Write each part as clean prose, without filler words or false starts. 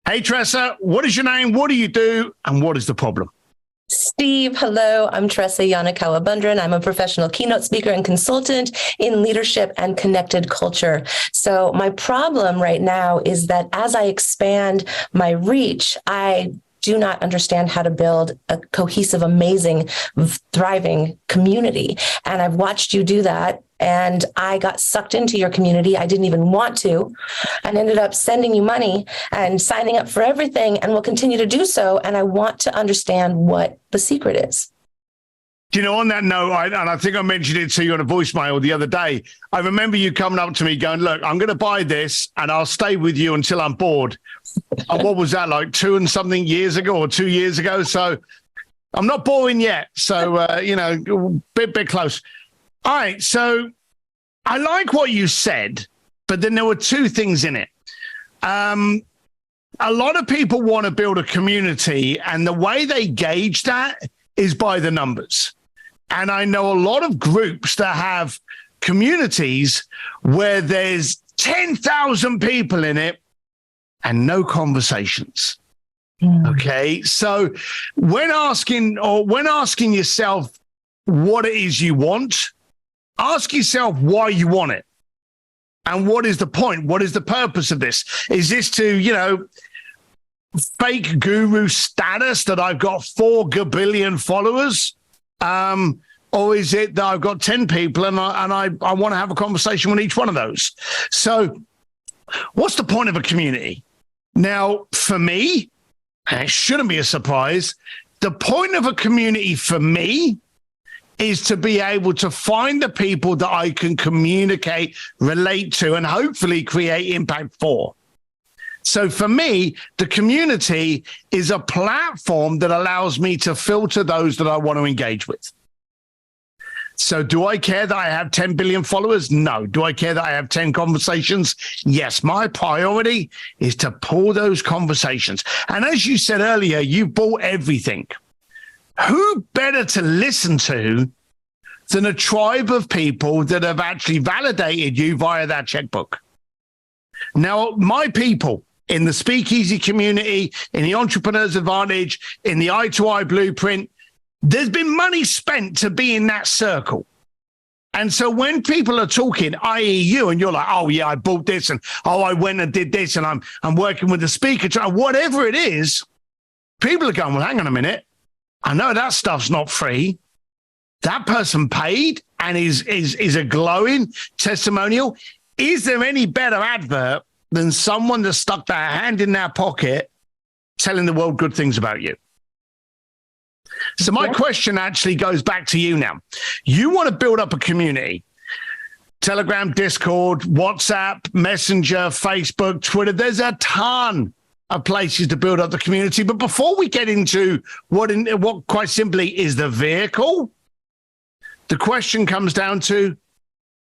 Hey, Tressa, what is your name? What do you do? And what is the problem? Steve, hello. I'm Tressa Bundren. I'm a professional keynote speaker and consultant in leadership and connected culture. So my problem right now is that as I expand my reach, I do not understand how to build a cohesive, amazing, thriving community. And I've watched you do that. And I got sucked into your community. I didn't even want to, and ended up sending you money and signing up for everything, and will continue to do so. And I want to understand what the secret is. Do you know, on that note, and I think I mentioned it to you on a voicemail the other day, I remember you coming up to me going, look, I'm going to buy this and I'll stay with you until I'm bored. And what was that, like 2 and something years ago or 2 years ago? So I'm not boring yet. So, bit close. All right, so I like what you said, but then there were two things in it. A lot of people want to build a community, and the way they gauge that is by the numbers. And I know a lot of groups that have communities where there's 10,000 people in it and no conversations. Okay, so when asking yourself what it is you want, ask yourself why you want it. And what is the point? What is the purpose of this? Is this to, fake guru status that I've got 4 gabillion followers? Or is it that I've got 10 people and I want to have a conversation with each one of those? So what's the point of a community? Now, for me, and it shouldn't be a surprise, the point of a community for me is to be able to find the people that I can communicate, relate to, and hopefully create impact for. So for me, the community is a platform that allows me to filter those that I want to engage with. So do I care that I have 10 billion followers? No. Do I care that I have 10 conversations? Yes. My priority is to pull those conversations. And as you said earlier, you bought everything. Who better to listen to than a tribe of people that have actually validated you via that checkbook? Now, my people in the Speakeasy community, in the Entrepreneur's Advantage, in the Eye-to-Eye Blueprint, there's been money spent to be in that circle. And so when people are talking, i.e. you, and you're like, oh, yeah, I bought this, and oh, I went and did this, and I'm working with the speaker, whatever it is, people are going, well, hang on a minute. I know that stuff's not free. That person paid and is a glowing testimonial. Is there any better advert than someone that stuck their hand in their pocket telling the world good things about you? So my question actually goes back to you now. You want to build up a community. Telegram, Discord, WhatsApp, Messenger, Facebook, Twitter. There's a ton of places to build up the community. But before we get into what quite simply is the vehicle, the question comes down to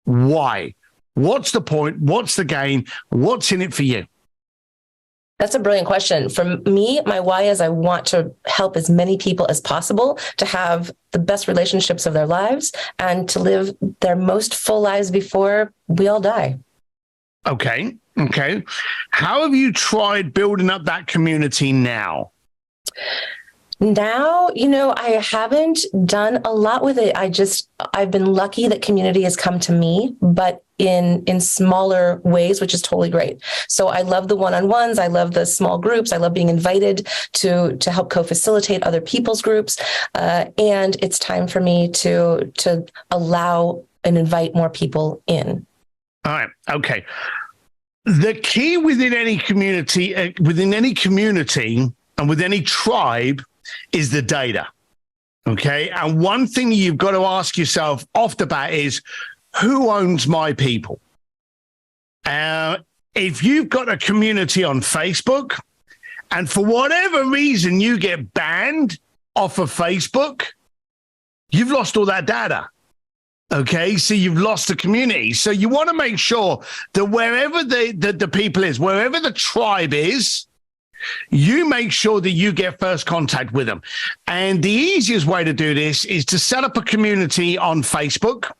why? What's the point? What's the gain? What's in it for you? That's a brilliant question. For me, my why is I want to help as many people as possible to have the best relationships of their lives and to live their most full lives before we all die. Okay. How have you tried building up that community now? Now, I haven't done a lot with it. I've been lucky that community has come to me, but in smaller ways, which is totally great. So I love the one-on-ones. I love the small groups. I love being invited to help co-facilitate other people's groups. And it's time for me to allow and invite more people in. All right. Okay. The key within any community, and with any tribe, is the data. Okay. And one thing you've got to ask yourself off the bat is, who owns my people? If you've got a community on Facebook and for whatever reason you get banned off of Facebook, you've lost all that data. Okay, so you've lost the community. So you want to make sure that wherever the people is, wherever the tribe is, you make sure that you get first contact with them. And the easiest way to do this is to set up a community on Facebook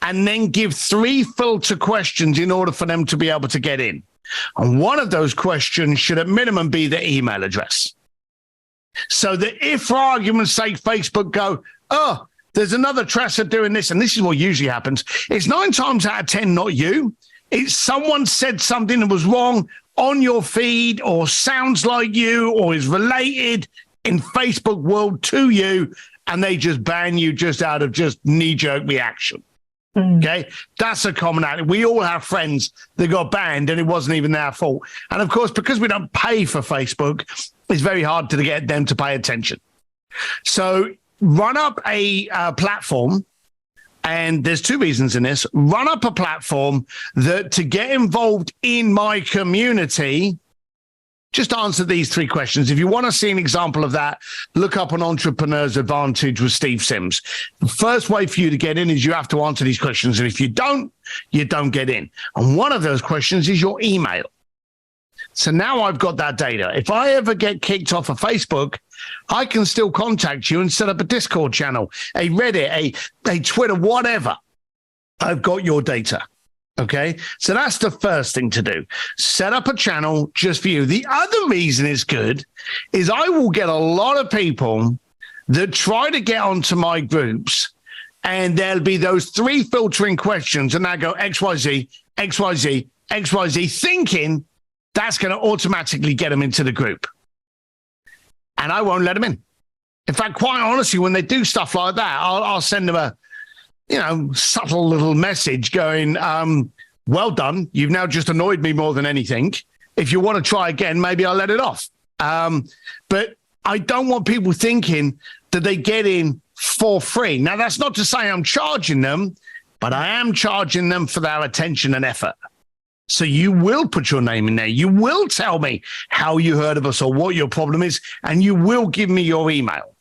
and then give 3 filter questions in order for them to be able to get in. And one of those questions should at minimum be the email address. So that if, for argument's sake, Facebook go, oh, there's another Tressa doing this, and this is what usually happens, it's 9 times out of 10 not you. It's someone said something that was wrong on your feed or sounds like you or is related in Facebook world to you, and they just ban you just out of just knee-jerk reaction. Okay, that's a commonality. We all have friends that got banned and it wasn't even their fault. And of course, because we don't pay for Facebook, it's very hard to get them to pay attention. So run up a platform, and there's 2 reasons in this. Run up a platform that to get involved in my community, just answer these 3 questions. If you want to see an example of that, look up an Entrepreneur's Advantage with Steve Sims. The first way for you to get in is you have to answer these questions. And if you don't get in. And one of those questions is your email. So now I've got that data. If I ever get kicked off of Facebook, I can still contact you and set up a Discord channel, a Reddit, a Twitter, whatever. I've got your data. Okay, so that's the first thing to do. Set up a channel just for you. The other reason it's good is I will get a lot of people that try to get onto my groups, and there'll be those 3 filtering questions, and I go XYZ, XYZ, XYZ, thinking that's going to automatically get them into the group. And I won't let them in. In fact, quite honestly, when they do stuff like that, I'll send them a subtle little message going, well done. You've now just annoyed me more than anything. If you want to try again, maybe I'll let it off. But I don't want people thinking that they get in for free. Now, that's not to say I'm charging them, but I am charging them for their attention and effort. So you will put your name in there. You will tell me how you heard of us or what your problem is, and you will give me your email.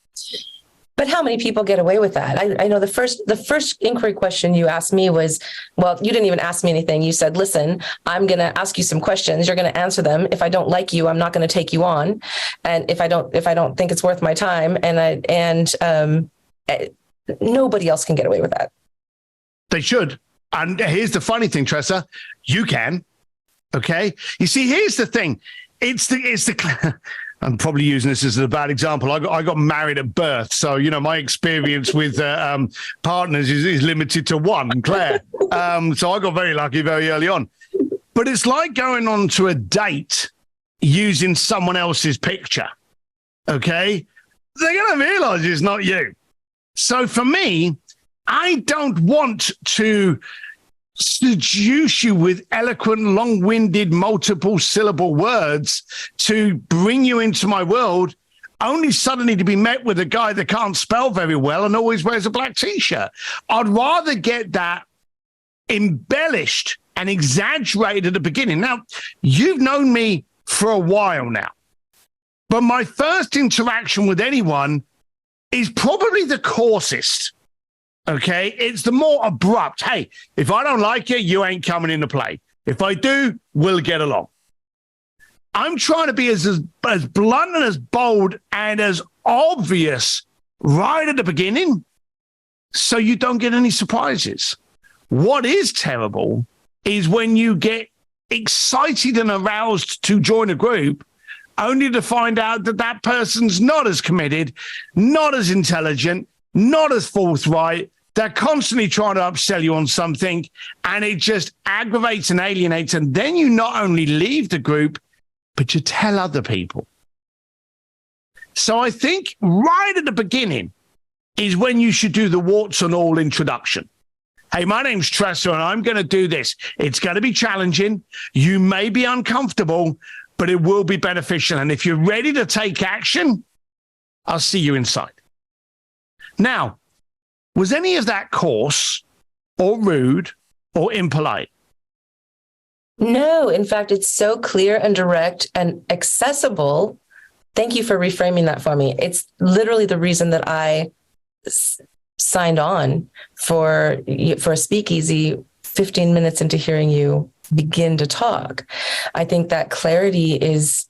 But how many people get away with that? I know the first inquiry question you asked me was, well, you didn't even ask me anything. You said, listen, I'm going to ask you some questions. You're going to answer them. If I don't like you, I'm not going to take you on. And if I don't think it's worth my time, nobody else can get away with that. They should. And here's the funny thing, Tressa, you can. Okay. You see, here's the thing. It's the I'm probably using this as a bad example. I got married at birth. So, my experience with partners is limited to one, Claire. So I got very lucky very early on. But it's like going on to a date using someone else's picture, okay? They're going to realize it's not you. So for me, I don't want to seduce you with eloquent, long-winded, multiple-syllable words to bring you into my world, only suddenly to be met with a guy that can't spell very well and always wears a black T-shirt. I'd rather get that embellished and exaggerated at the beginning. Now, you've known me for a while now, but my first interaction with anyone is probably the coarsest. Okay, it's the more abrupt. Hey, if I don't like you, you ain't coming into play. If I do, we'll get along. I'm trying to be as blunt and as bold and as obvious right at the beginning so you don't get any surprises. What is terrible is when you get excited and aroused to join a group only to find out that that person's not as committed, not as intelligent, not as forthright. They're constantly trying to upsell you on something, and it just aggravates and alienates. And then you not only leave the group, but you tell other people. So I think right at the beginning is when you should do the warts and all introduction. Hey, my name's Tressa, and I'm going to do this. It's going to be challenging. You may be uncomfortable, but it will be beneficial. And if you're ready to take action, I'll see you inside. Now, was any of that coarse or rude or impolite? No, in fact, it's so clear and direct and accessible. Thank you for reframing that for me. It's literally the reason that I signed on for a speakeasy 15 minutes into hearing you begin to talk. I think that clarity is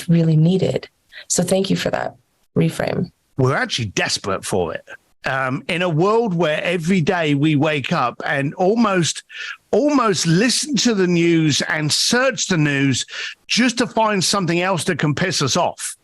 really needed. So thank you for that reframe. We're actually desperate for it. in a world where every day we wake up and almost listen to the news and search the news just to find something else that can piss us off.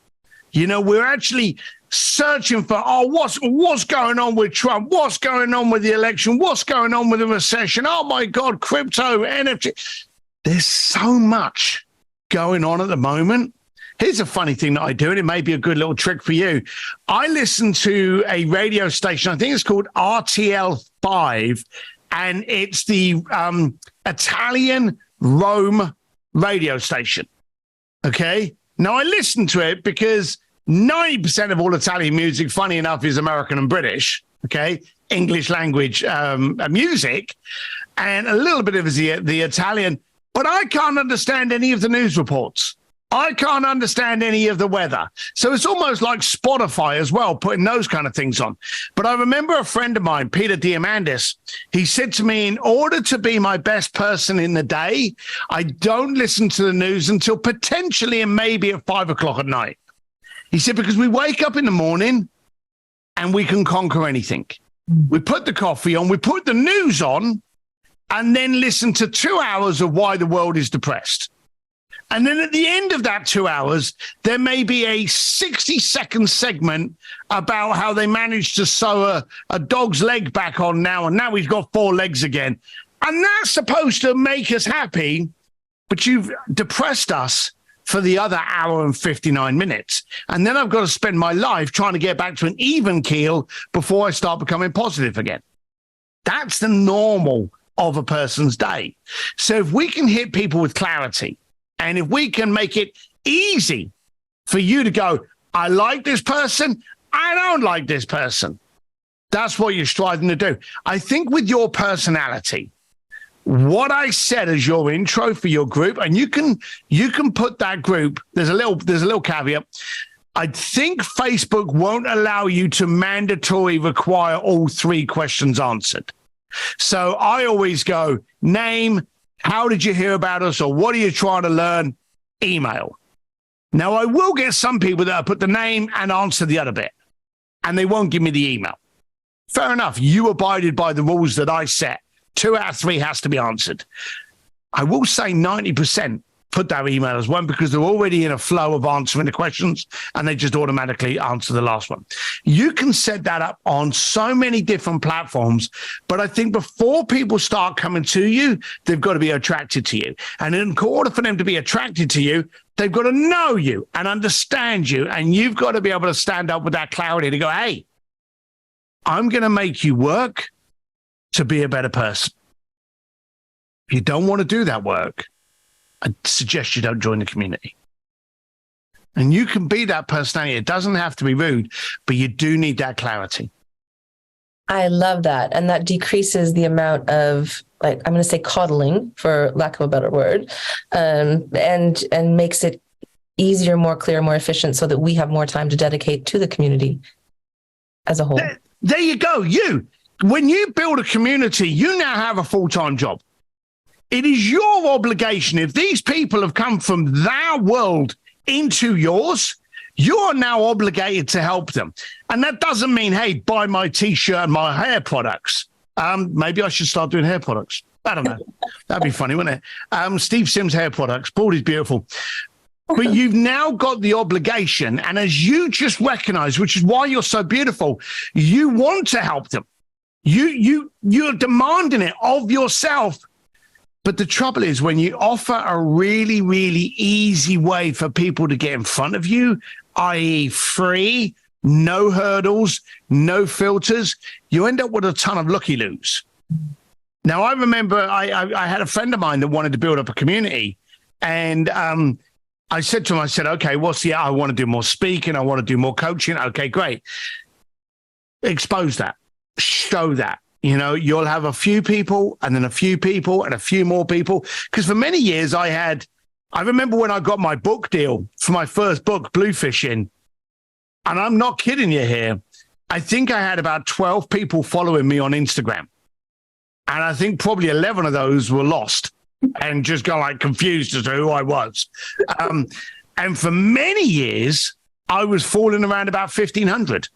We're actually searching for, what's going on with Trump? What's going on with the election? What's going on with the recession? Oh, my God, crypto, NFT. There's so much going on at the moment. Here's a funny thing that I do, and it may be a good little trick for you. I listen to a radio station, I think it's called RTL 5, and it's the Italian Rome radio station. Okay? Now, I listen to it because 90% of all Italian music, funny enough, is American and British, okay? English language music, and a little bit of the Italian, but I can't understand any of the news reports. I can't understand any of the weather. So it's almost like Spotify as well, putting those kind of things on. But I remember a friend of mine, Peter Diamandis, he said to me, in order to be my best person in the day, I don't listen to the news until potentially and maybe at 5 o'clock at night. He said, because we wake up in the morning and we can conquer anything. We put the coffee on, we put the news on, and then listen to 2 hours of why the world is depressed. And then at the end of that 2 hours, there may be a 60-second segment about how they managed to sew a dog's leg back on now, and now he's got 4 legs again. And that's supposed to make us happy, but you've depressed us for the other hour and 59 minutes. And then I've got to spend my life trying to get back to an even keel before I start becoming positive again. That's the normal of a person's day. So if we can hit people with clarity, and if we can make it easy for you to go, I like this person, I don't like this person. That's what you're striving to do. I think with your personality, what I said as your intro for your group, and you can put that group, there's a little caveat. I think Facebook won't allow you to mandatory require all 3 questions answered. So I always go, name, how did you hear about us, or what are you trying to learn? Email. Now, I will get some people that put the name and answer the other bit, and they won't give me the email. Fair enough. You abided by the rules that I set. 2 out of 3 has to be answered. I will say 90% put their email as one because they're already in a flow of answering the questions and they just automatically answer the last one. You can set that up on so many different platforms, but I think before people start coming to you, they've got to be attracted to you. And in order for them to be attracted to you, they've got to know you and understand you. And you've got to be able to stand up with that clarity to go, hey, I'm going to make you work to be a better person. If you don't want to do that work, I suggest you don't join the community. And you can be that personality. It doesn't have to be rude, but you do need that clarity. I love that. And that decreases the amount of, like, I'm going to say coddling, for lack of a better word, and makes it easier, more clear, more efficient so that we have more time to dedicate to the community as a whole. There you go. When you build a community, you now have a full-time job. It is your obligation. If these people have come from their world into yours, you're now obligated to help them. And that doesn't mean, hey, buy my T-shirt and my hair products. Maybe I should start doing hair products. I don't know. That'd be funny, wouldn't it? Steve Sims hair products. Bald is beautiful. But you've now got the obligation. And as you just recognize, which is why you're so beautiful, you want to help them. You're demanding it of yourself. But the trouble is when you offer a really, really easy way for people to get in front of you, i.e. free, no hurdles, no filters, you end up with a ton of looky-loos. Now, I remember I had a friend of mine that wanted to build up a community. And I said to him, okay, I want to do more speaking. I want to do more coaching. Okay, great. Expose that. Show that. You'll have a few people and then a few people and a few more people. Because for many years I remember when I got my book deal for my first book, Bluefishing, and I'm not kidding you here, I think I had about 12 people following me on Instagram. And I think probably 11 of those were lost and just got confused as to who I was. And for many years, I was falling around about 1,500.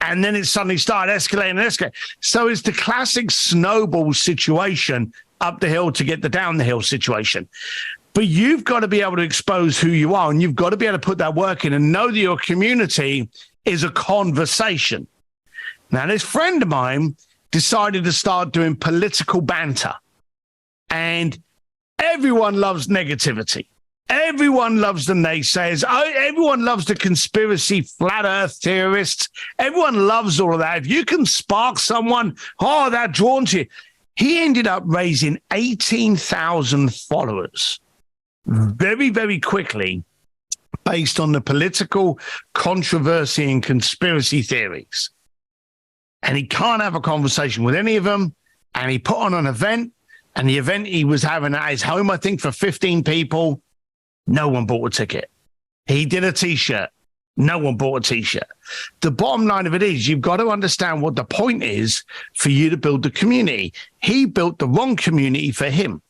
And then it suddenly started escalating and escalating. So it's the classic snowball situation, up the hill to get the down the hill situation. But you've got to be able to expose who you are, and you've got to be able to put that work in and know that your community is a conversation. Now, this friend of mine decided to start doing political banter, and everyone loves negativity. Everyone loves the naysayers. Everyone loves the conspiracy flat earth theorists. Everyone loves all of that. If you can spark someone, they're drawn to you. He ended up raising 18,000 followers very, very quickly based on the political controversy and conspiracy theories. And he can't have a conversation with any of them. And he put on an event, and the event he was having at his home, I think, for 15 people. No one bought a ticket. He did a T-shirt. No one bought a T-shirt. The bottom line of it is you've got to understand what the point is for you to build the community. He built the wrong community for him.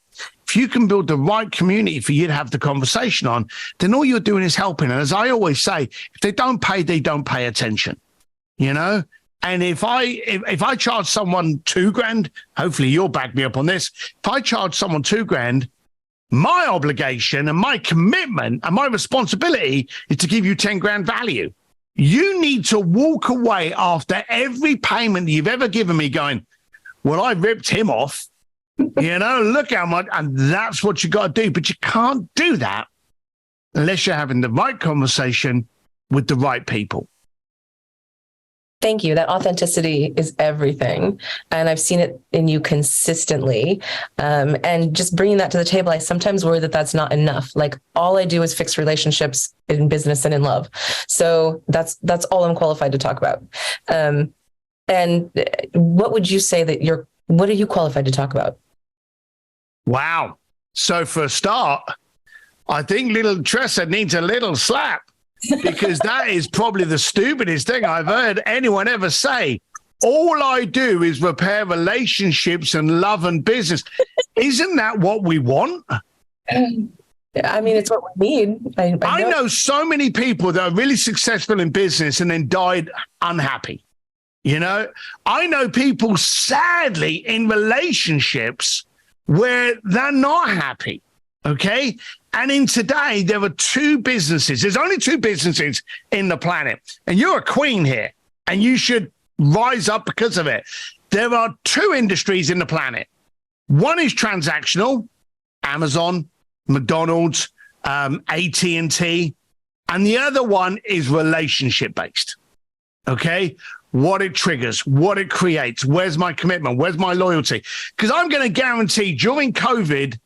If you can build the right community for you to have the conversation on, then all you're doing is helping. And as I always say, if they don't pay, they don't pay attention, you know? And if I charge someone $2,000, hopefully you'll back me up on this. If I charge someone $2,000, my obligation and my commitment and my responsibility is to give you 10 grand value. You need to walk away after every payment you've ever given me going, well, I ripped him off. You know, look how much, and that's what you got to do. But you can't do that unless you're having the right conversation with the right people. Thank you. That authenticity is everything. And I've seen it in you consistently. And just bringing that to the table, I sometimes worry that that's not enough. Like, all I do is fix relationships in business and in love. So that's all I'm qualified to talk about. And what would you say that what are you qualified to talk about? Wow. So for a start, I think little Tressa needs a little slap, because that is probably the stupidest thing I've heard anyone ever say. All I do is repair relationships and love and business. Isn't that what we want? I mean, it's what we need. I know so many people that are really successful in business and then died unhappy. You know, I know people, sadly, in relationships where they're not happy. Okay. And in today, there are two businesses. There's only two businesses in the planet. And you're a queen here, and you should rise up because of it. There are two industries in the planet. One is transactional, Amazon, McDonald's, AT&T. And the other one is relationship-based. Okay. What it triggers, what it creates, where's my commitment, where's my loyalty? Because I'm going to guarantee during COVID,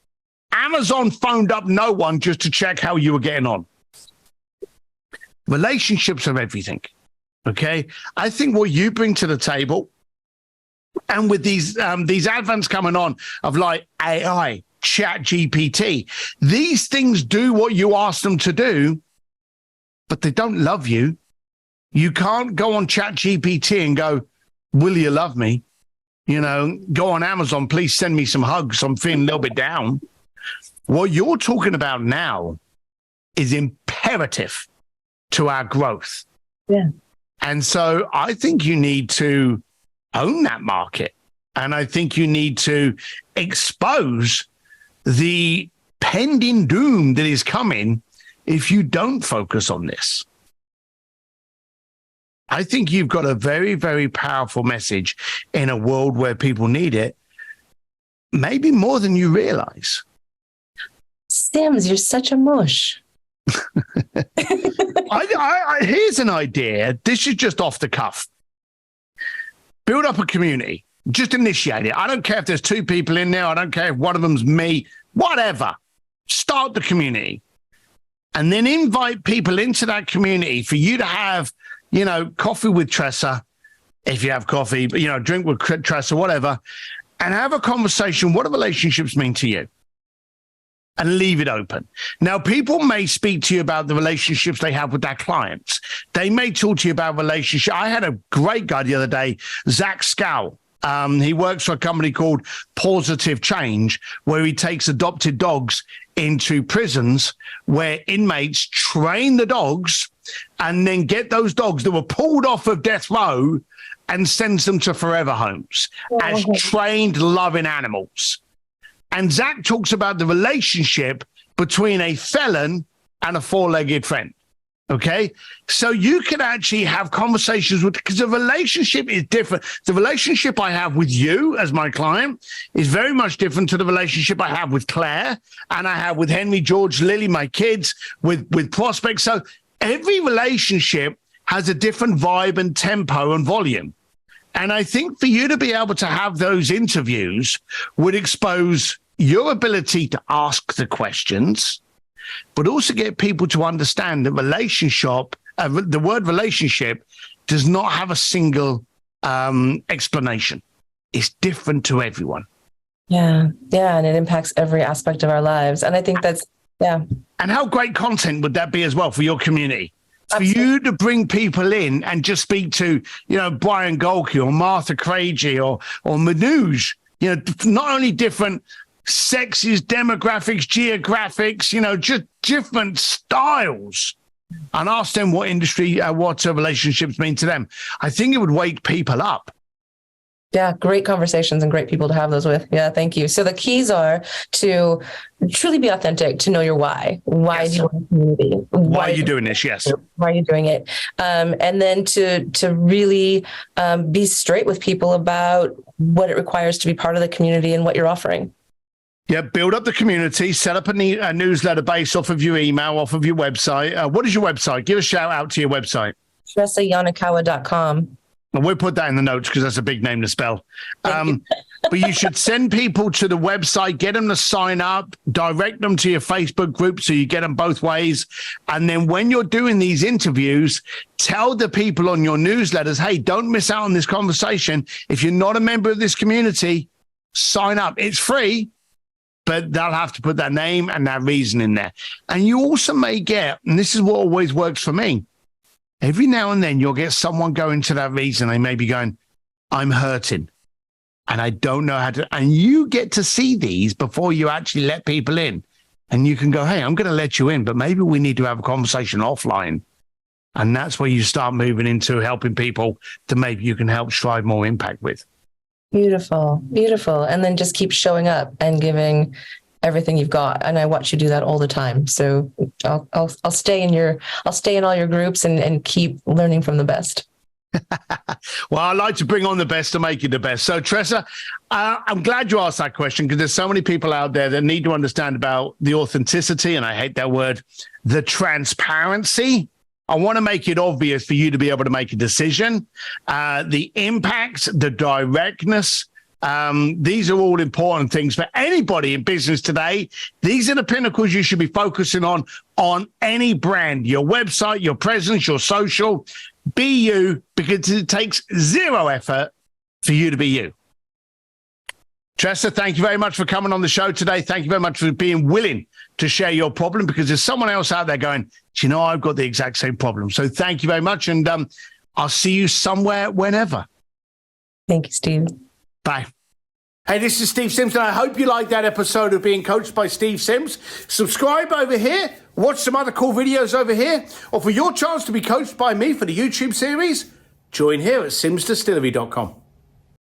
Amazon phoned up no one just to check how you were getting on. Relationships are everything, okay? I think what you bring to the table, and with these advents coming on of like AI, Chat GPT, these things do what you ask them to do, but they don't love you. You can't go on Chat GPT and go, will you love me? You know, go on Amazon, please send me some hugs. I'm feeling a little bit down. What you're talking about now is imperative to our growth. Yeah. And so I think you need to own that market. And I think you need to expose the pending doom that is coming if you don't focus on this. I think you've got a very, very powerful message in a world where people need it, maybe more than you realize. Sims, you're such a mush. Here's an idea. This is just off the cuff. Build up a community. Just initiate it. I don't care if there's two people in there. I don't care if one of them's me. Whatever. Start the community. And then invite people into that community for you to have, you know, coffee with Tressa, if you have coffee, you know, drink with Tressa, whatever, and have a conversation. What do relationships mean to you? And leave it open. Now, people may speak to you about the relationships they have with their clients. They may talk to you about relationship. I had a great guy the other day, Zach Scow. He works for a company called Positive Change, where he takes adopted dogs into prisons where inmates train the dogs and then get those dogs that were pulled off of death row and sends them to forever homes as trained, loving animals. And Zach talks about the relationship between a felon and a four-legged friend. Okay, so you can actually have conversations with, because the relationship is different. The relationship I have with you as my client is very much different to the relationship I have with Claire, and I have with Henry, George, Lily, my kids, with prospects. So every relationship has a different vibe and tempo and volume. And I think for you to be able to have those interviews would expose your ability to ask the questions, but also get people to understand that the word relationship does not have a single explanation. It's different to everyone. Yeah. And it impacts every aspect of our lives. And I think that's, And how great content would that be as well for your community? Absolutely. For you to bring people in and just speak to, Brian Golke or Martha Craigie or Manoj, not only different sexes, demographics, geographics, just different styles, and ask them what relationships mean to them. I think it would wake people up. Yeah, great conversations and great people to have those with. Yeah, thank you. So the keys are to truly be authentic, to know your why. Why Yes. do you want a community? Why are you doing this? Yes. Why are you doing it? And then to really be straight with people about what it requires to be part of the community and what you're offering. Yeah, build up the community, set up a newsletter based off of your email, off of your website. What is your website? Give a shout out to your website. TressaYanakawa.com. And we'll put that in the notes because that's a big name to spell. But you should send people to the website, get them to sign up, direct them to your Facebook group so you get them both ways. And then when you're doing these interviews, tell the people on your newsletters, hey, don't miss out on this conversation. If you're not a member of this community, sign up. It's free, but they'll have to put that name and that reason in there. And you also may get, and this is what always works for me, every now and then you'll get someone going to that reason. They may be going, I'm hurting and I don't know how to, and you get to see these before you actually let people in. And you can go, hey, I'm going to let you in, but maybe we need to have a conversation offline. And that's where you start moving into helping people to maybe you can help drive more impact with. Beautiful. And then just keep showing up and giving everything you've got. And I watch you do that all the time. So I'll stay in all your groups and keep learning from the best. Well, I like to bring on the best to make it the best. So Tressa, I'm glad you asked that question because there's so many people out there that need to understand about the authenticity, and I hate that word, the transparency. I want to make it obvious for you to be able to make a decision. The impact, the directness, these are all important things for anybody in business today. These are the pinnacles you should be focusing on any brand, your website, your presence, your social. Be you, because it takes zero effort for you to be you. Tressa, thank you very much for coming on the show today. Thank you very much for being willing to share your problem, because there's someone else out there going, do you know, I've got the exact same problem. So thank you very much. And I'll see you somewhere, whenever. Thank you, Steve. Bye. Hey, this is Steve Sims, and I hope you liked that episode of Being Coached by Steve Sims. Subscribe over here, watch some other cool videos over here, or for your chance to be coached by me for the YouTube series, join here at simsdistillery.com.